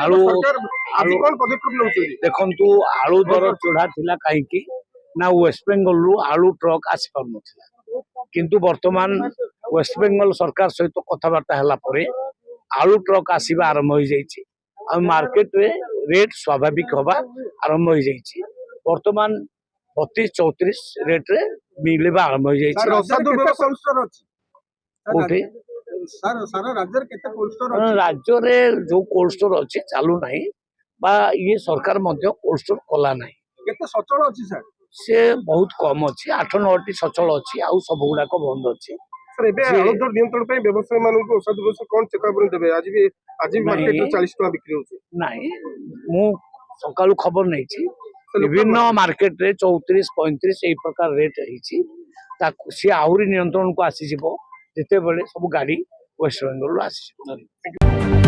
आलू सरकार आज आलू कौन पदक्षेप नौछंती देखंतु आलू दर चढ़ा थिला काहेकि ना वेस्ट बेंगल रु आलू ट्रक आसी पार नथिला किंतु वर्तमान वेस्ट बेंगल सरकार सहित कथबार्ता हला परे आलू ट्रक आसीबा आरंभ हो जाइछि आ मार्केट रे रेट स्वाभाविक होबा आरंभ हो जाइछि वर्तमान 32-34 रेट रे मिलबा आरंभ हो जाइछि रसादु कोल्ड स्टोर अछि कोठे सर सारा राज्य रे केते कोल्ड स्टोर अछि राज्य रे जो कोल्ड स्टोर अछि चालू नाही बा ये सरकार मध्य कोल्ड स्टोर खोला नाही केते सचल अछि सर से बहुत कम अच्छी 8-9टी सचल अच्छी आउ सब गुड़ाक बंद अच्छी सर एबे आलू दर नियंत्रण पे व्यवसायी मानक औषध बस कोन चेतावनी देबे आज भी मार्केट रे 40 टका बिक्री होछि नहीं मु सकाळु खबर नहीं छी विभिन्न मार्केट रे 34-35 एई प्रकार रेट रही सी आहुरी नियंत्रण को आसी जिवो जेते बेले सब गाड़ी वेस्ट बेंगल आसी